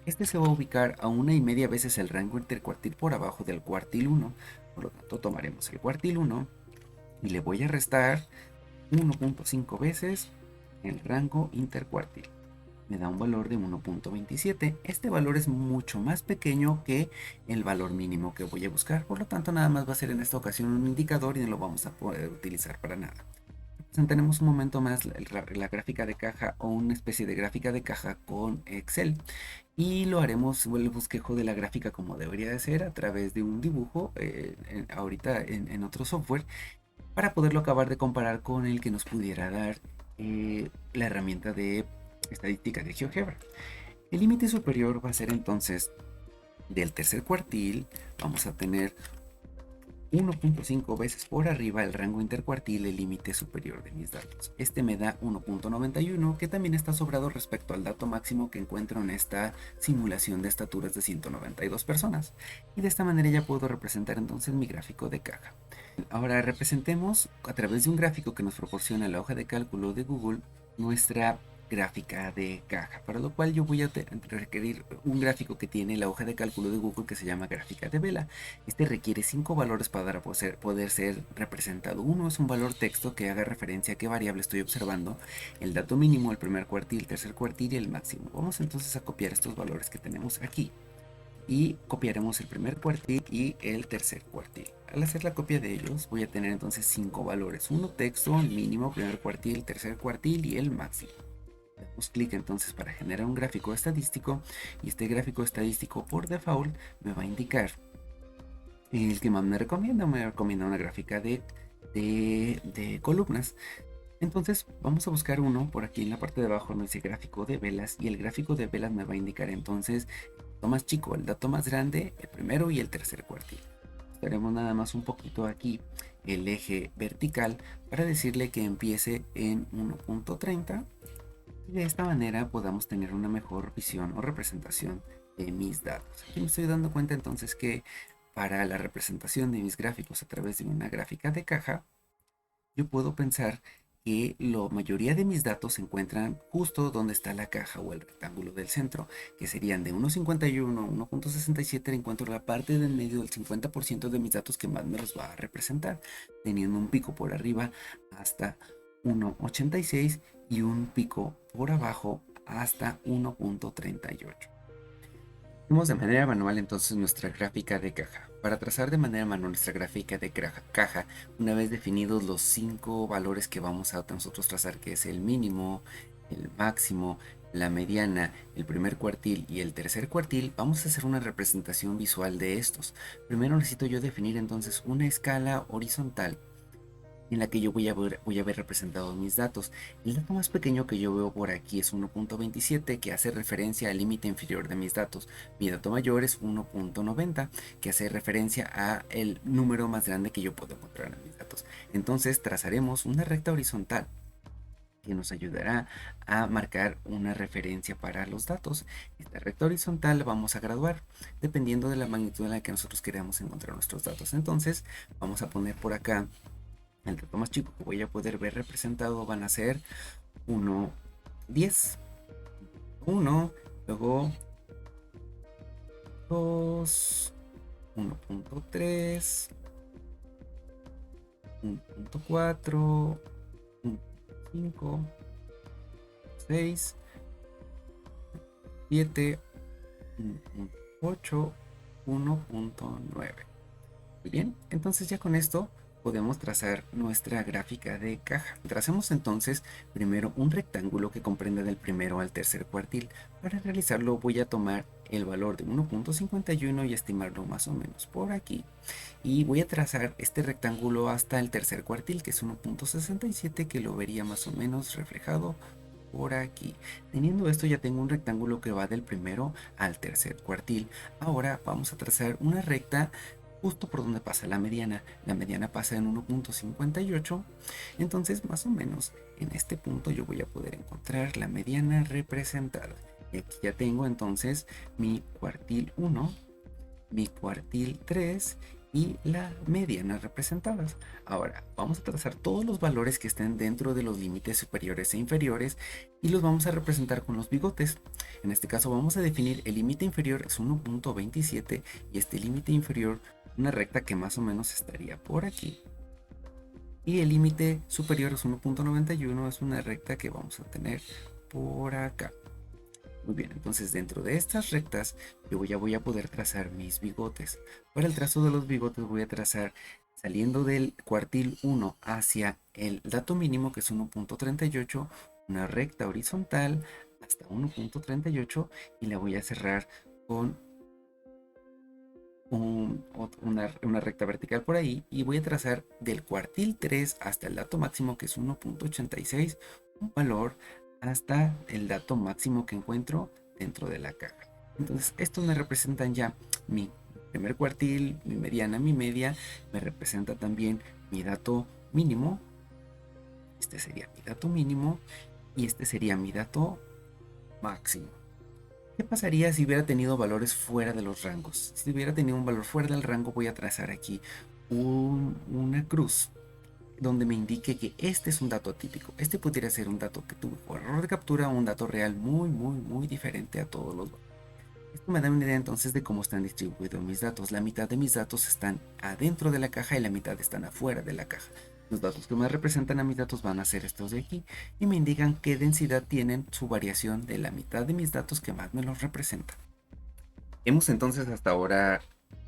Este se va a ubicar a 1,5 veces el rango intercuartil por abajo del cuartil 1. Por lo tanto, tomaremos el cuartil 1 y le voy a restar 1.5 veces el rango intercuartil. Me da un valor de 1.27. Este valor es mucho más pequeño que el valor mínimo que voy a buscar. Por lo tanto, nada más va a ser en esta ocasión un indicador y no lo vamos a poder utilizar para nada. Presentaremos un momento más la gráfica de caja o una especie de gráfica de caja con Excel. Y lo haremos el bosquejo de la gráfica como debería de ser a través de un dibujo ahorita en otro software para poderlo acabar de comparar con el que nos pudiera dar la herramienta de estadística de GeoGebra. El límite superior va a ser entonces del tercer cuartil. Vamos a tener 1.5 veces por arriba el rango intercuartil, el límite superior de mis datos. Este me da 1.91, que también está sobrado respecto al dato máximo que encuentro en esta simulación de estaturas de 192 personas. Y de esta manera ya puedo representar entonces mi gráfico de caja. Ahora representemos a través de un gráfico que nos proporciona la hoja de cálculo de Google nuestra gráfica de caja, para lo cual yo voy a requerir un gráfico que tiene la hoja de cálculo de Google que se llama gráfica de vela. Este requiere 5 valores para poder ser representado. Uno es un valor texto que haga referencia a qué variable estoy observando, el dato mínimo, el primer cuartil, tercer cuartil y el máximo. Vamos entonces a copiar estos valores que tenemos aquí y copiaremos el primer cuartil y el tercer cuartil. Al hacer la copia de ellos voy a tener entonces 5 valores, uno texto, el mínimo, primer cuartil, tercer cuartil y el máximo. Damos clic entonces para generar un gráfico estadístico y este gráfico estadístico por default me va a indicar el que más me recomienda una gráfica de columnas. Entonces vamos a buscar uno por aquí en la parte de abajo, no dice gráfico de velas, y el gráfico de velas me va a indicar entonces el dato más chico, el dato más grande, el primero y el tercer cuartil. Estaremos nada más un poquito aquí el eje vertical para decirle que empiece en 1.30 y de esta manera podamos tener una mejor visión o representación de mis datos. Aquí me estoy dando cuenta entonces que para la representación de mis gráficos a través de una gráfica de caja, yo puedo pensar que la mayoría de mis datos se encuentran justo donde está la caja o el rectángulo del centro, que serían de 1.51 a 1.67, encuentro la parte del medio del 50% de mis datos que más me los va a representar, teniendo un pico por arriba hasta 1.86 y un pico por abajo hasta 1.38. Hacemos de manera manual entonces nuestra gráfica de caja. Para trazar de manera manual nuestra gráfica de caja, una vez definidos los 5 valores que vamos a nosotros trazar, que es el mínimo, el máximo, la mediana, el primer cuartil y el tercer cuartil, vamos a hacer una representación visual de estos. Primero necesito yo definir entonces una escala horizontal en la que yo voy a ver representados mis datos. El dato más pequeño que yo veo por aquí es 1.27, que hace referencia al límite inferior de mis datos. Mi dato mayor es 1.90, que hace referencia a el número más grande que yo puedo encontrar en mis datos. Entonces trazaremos una recta horizontal que nos ayudará a marcar una referencia para los datos. Esta recta horizontal la vamos a graduar dependiendo de la magnitud en la que nosotros queramos encontrar nuestros datos. Entonces vamos a poner por acá el dato más chico que voy a poder ver representado van a ser 1, 10, 1, luego 2, 1.3, 1.4, 1.5, 6, 7, 1.8, 1.9. Muy bien, entonces ya con esto podemos trazar nuestra gráfica de caja. Tracemos entonces primero un rectángulo que comprenda del primero al tercer cuartil. Para realizarlo voy a tomar el valor de 1.51 y estimarlo más o menos por aquí. Y voy a trazar este rectángulo hasta el tercer cuartil, que es 1.67, que lo vería más o menos reflejado por aquí. Teniendo esto ya tengo un rectángulo que va del primero al tercer cuartil. Ahora vamos a trazar una recta justo por donde pasa la mediana. La mediana pasa en 1.58. Entonces más o menos en este punto yo voy a poder encontrar la mediana representada. Y aquí ya tengo entonces mi cuartil 1, mi cuartil 3 y la mediana representadas. Ahora vamos a trazar todos los valores que estén dentro de los límites superiores e inferiores y los vamos a representar con los bigotes. En este caso vamos a definir el límite inferior es 1.27 y este límite inferior una recta que más o menos estaría por aquí. Y el límite superior es 1.91, es una recta que vamos a tener por acá. Muy bien, entonces dentro de estas rectas yo ya voy a poder trazar mis bigotes. Para el trazo de los bigotes voy a trazar saliendo del cuartil 1 hacia el dato mínimo que es 1.38, una recta horizontal hasta 1.38 y la voy a cerrar con una recta vertical por ahí y voy a trazar del cuartil 3 hasta el dato máximo que es 1.86 un valor hasta el dato máximo que encuentro dentro de la caja. Entonces estos me representan ya mi primer cuartil, mi mediana, mi media, me representa también mi dato mínimo, este sería mi dato mínimo y este sería mi dato máximo. ¿Qué pasaría si hubiera tenido valores fuera de los rangos? Si hubiera tenido un valor fuera del rango, voy a trazar aquí una cruz donde me indique que este es un dato atípico. Este pudiera ser un dato que tuve por error de captura o un dato real muy diferente a todos los valores. Esto me da una idea entonces de cómo están distribuidos mis datos. La mitad de mis datos están adentro de la caja y la mitad están afuera de la caja. Los datos que me representan a mis datos van a ser estos de aquí y me indican qué densidad tienen su variación de la mitad de mis datos que más me los representa. Hemos entonces hasta ahora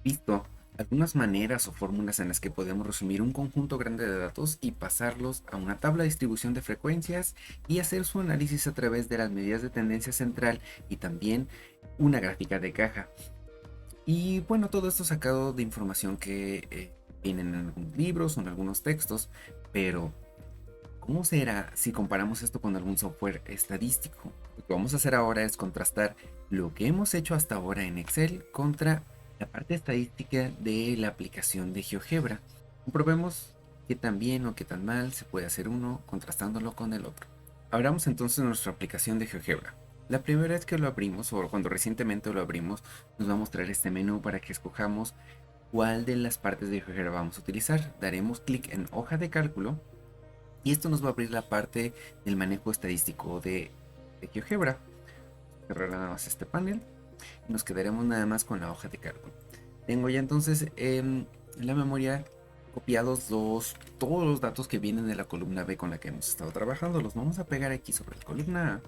visto algunas maneras o fórmulas en las que podemos resumir un conjunto grande de datos y pasarlos a una tabla de distribución de frecuencias y hacer su análisis a través de las medidas de tendencia central y también una gráfica de caja. Y bueno, todo esto sacado de información que vienen en algunos libros o en algunos textos, pero ¿cómo será si comparamos esto con algún software estadístico? Lo que vamos a hacer ahora es contrastar lo que hemos hecho hasta ahora en Excel contra la parte estadística de la aplicación de GeoGebra. Comprobemos qué tan bien o qué tan mal se puede hacer uno contrastándolo con el otro. Abramos entonces nuestra aplicación de GeoGebra. La primera vez que lo abrimos o cuando recientemente lo abrimos nos va a mostrar este menú para que escojamos cuál de las partes de GeoGebra vamos a utilizar. Daremos clic en hoja de cálculo y esto nos va a abrir la parte del manejo estadístico de GeoGebra. Cerrar nada más este panel y nos quedaremos nada más con la hoja de cálculo. Tengo ya entonces en la memoria copiados todos los datos que vienen de la columna B con la que hemos estado trabajando. Los vamos a pegar aquí sobre la columna A.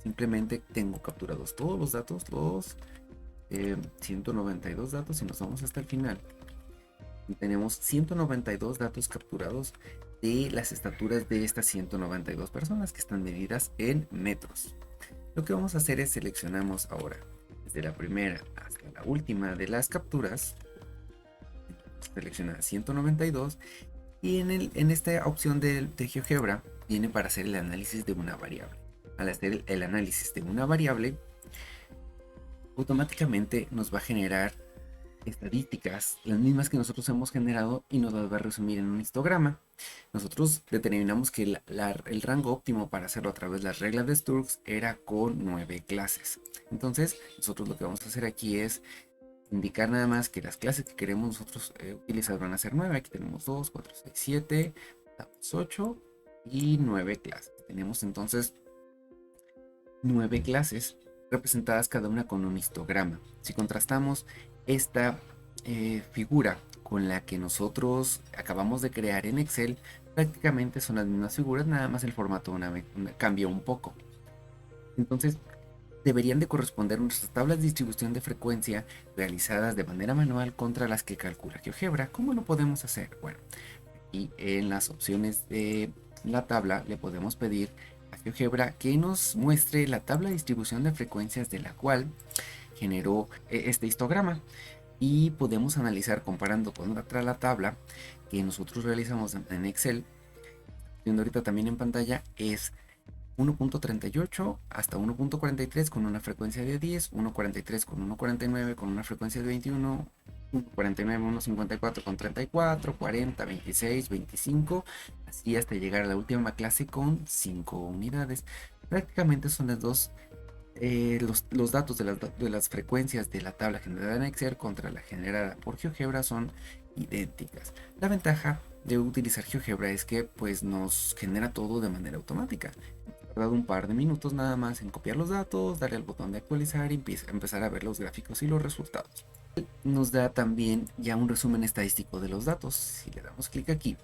Simplemente tengo capturados todos los datos, los 192 datos y nos vamos hasta el final. Y tenemos 192 datos capturados de las estaturas de estas 192 personas que están medidas en metros. Lo que vamos a hacer es seleccionamos ahora desde la primera hasta la última de las capturas. Selecciona 192 y en esta opción de GeoGebra viene para hacer el análisis de una variable. Al hacer el análisis de una variable, automáticamente nos va a generar estadísticas, las mismas que nosotros hemos generado y nos las va a resumir en un histograma. Nosotros determinamos que el rango óptimo para hacerlo a través de las reglas de Sturks era con 9 clases. Entonces nosotros lo que vamos a hacer aquí es indicar nada más que las clases que queremos nosotros utilizar van a ser 9. Aquí tenemos 2, 4, 6, 7, 8 y 9 clases. Tenemos entonces 9 clases representadas cada una con un histograma. Si contrastamos esta figura con la que nosotros acabamos de crear en Excel, prácticamente son las mismas figuras, nada más el formato cambia un poco. Entonces deberían de corresponder nuestras tablas de distribución de frecuencia realizadas de manera manual contra las que calcula GeoGebra. ¿Cómo lo podemos hacer? Bueno, aquí en las opciones de la tabla le podemos pedir a GeoGebra que nos muestre la tabla de distribución de frecuencias de la cual generó este histograma y podemos analizar comparando con la tabla que nosotros realizamos en Excel, viendo ahorita también en pantalla, es 1.38 hasta 1.43 con una frecuencia de 10, 1.43 con 1.49 con una frecuencia de 21, 1.49, 1.54 con 34, 40, 26, 25, así hasta llegar a la última clase con 5 unidades. Prácticamente son los datos de las frecuencias de la tabla generada en Excel contra la generada por GeoGebra son idénticas. La ventaja de utilizar GeoGebra es que pues nos genera todo de manera automática. He tardado un par de minutos nada más en copiar los datos, darle al botón de actualizar y empezar a ver los gráficos y los resultados. Nos da también ya un resumen estadístico de los datos. Si le damos clic aquí,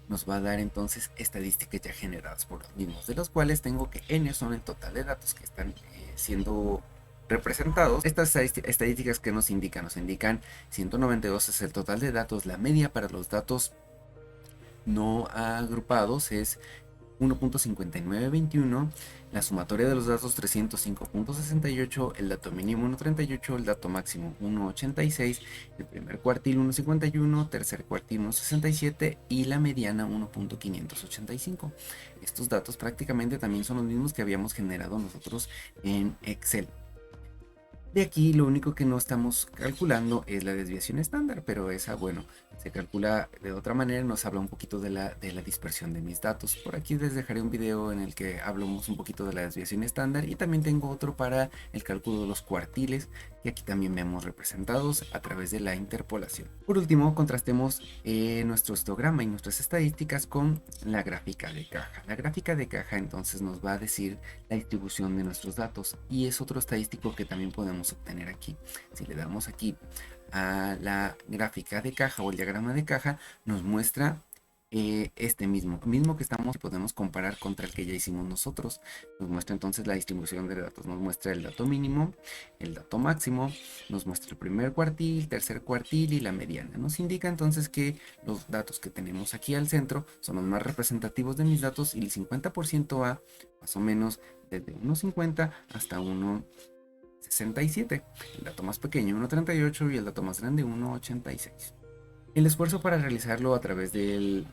nos va a dar entonces estadísticas ya generadas por los mismos, de los cuales tengo que n son el total de datos que están siendo representados. Estas estadísticas que nos indican 192 es el total de datos, la media para los datos no agrupados es 1.5921, la sumatoria de los datos 305.68, el dato mínimo 1.38, el dato máximo 1.86, el primer cuartil 1.51, tercer cuartil 1.67 y la mediana 1.585. Estos datos prácticamente también son los mismos que habíamos generado nosotros en Excel. De aquí lo único que no estamos calculando es la desviación estándar, pero esa, bueno, se calcula de otra manera, nos habla un poquito de la dispersión de mis datos. Por aquí les dejaré un video en el que hablamos un poquito de la desviación estándar y también tengo otro para el cálculo de los cuartiles, que aquí también vemos representados a través de la interpolación. Por último, contrastemos nuestro histograma y nuestras estadísticas con la gráfica de caja. La gráfica de caja entonces nos va a decir la distribución de nuestros datos y es otro estadístico que también podemos obtener aquí. Si le damos aquí a la gráfica de caja o el diagrama de caja, nos muestra este mismo que podemos comparar contra el que ya hicimos nosotros. Nos muestra entonces la distribución de datos, nos muestra el dato mínimo, el dato máximo, nos muestra el primer cuartil, tercer cuartil y la mediana. Nos indica entonces que los datos que tenemos aquí al centro son los más representativos de mis datos y el 50% va más o menos desde 1.50 hasta 1.67, el dato más pequeño 1.38 y el dato más grande 1.86. El esfuerzo para realizarlo a través del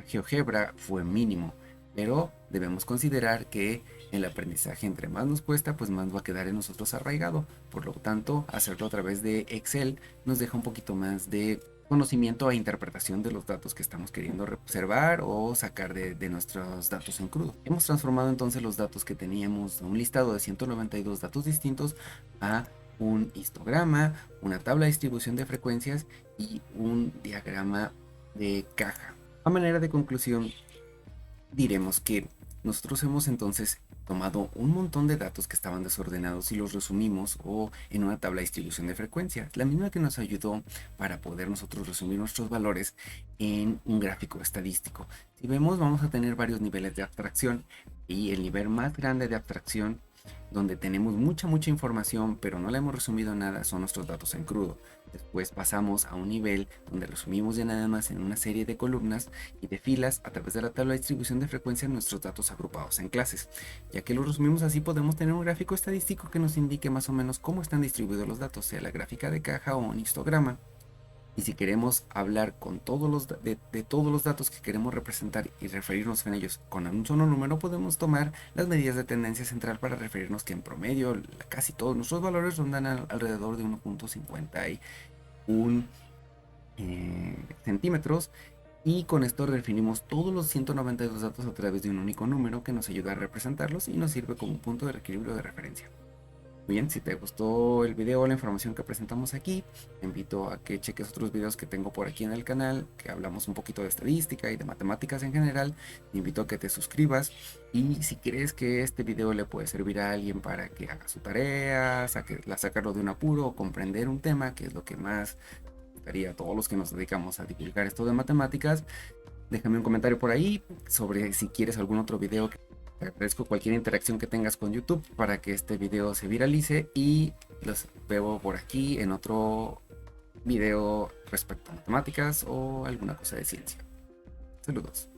GeoGebra fue mínimo, pero debemos considerar que el aprendizaje entre más nos cuesta, pues más va a quedar en nosotros arraigado. Por lo tanto, hacerlo a través de Excel nos deja un poquito más de conocimiento e interpretación de los datos que estamos queriendo observar o sacar de nuestros datos en crudo. Hemos transformado entonces los datos que teníamos, un listado de 192 datos distintos, a un histograma, una tabla de distribución de frecuencias y un diagrama de caja. A manera de conclusión, diremos que nosotros hemos entonces tomado un montón de datos que estaban desordenados y los resumimos en una tabla de distribución de frecuencia, la misma que nos ayudó para poder nosotros resumir nuestros valores en un gráfico estadístico. Si vemos, vamos a tener varios niveles de abstracción y el nivel más grande de abstracción, donde tenemos mucha información pero no la hemos resumido nada, son nuestros datos en crudo. Después pasamos a un nivel donde resumimos ya nada más en una serie de columnas y de filas a través de la tabla de distribución de frecuencia nuestros datos agrupados en clases. Ya que los resumimos así, podemos tener un gráfico estadístico que nos indique más o menos cómo están distribuidos los datos, sea la gráfica de caja o un histograma. Y si queremos hablar con todos de todos los datos que queremos representar y referirnos en ellos con un solo número, podemos tomar las medidas de tendencia central para referirnos que en promedio casi todos nuestros valores rondan alrededor de 1.51 centímetros. Y con esto definimos todos los 192 datos a través de un único número que nos ayuda a representarlos y nos sirve como un punto de equilibrio de referencia. Bien, si te gustó el video o la información que presentamos aquí, te invito a que cheques otros videos que tengo por aquí en el canal, que hablamos un poquito de estadística y de matemáticas en general. Te invito a que te suscribas y si crees que este video le puede servir a alguien para que haga su tarea, sacarlo de un apuro o comprender un tema, que es lo que más gustaría a todos los que nos dedicamos a divulgar esto de matemáticas, déjame un comentario por ahí sobre si quieres algún otro video. Te agradezco cualquier interacción que tengas con YouTube para que este video se viralice y los veo por aquí en otro video respecto a matemáticas o alguna cosa de ciencia. Saludos.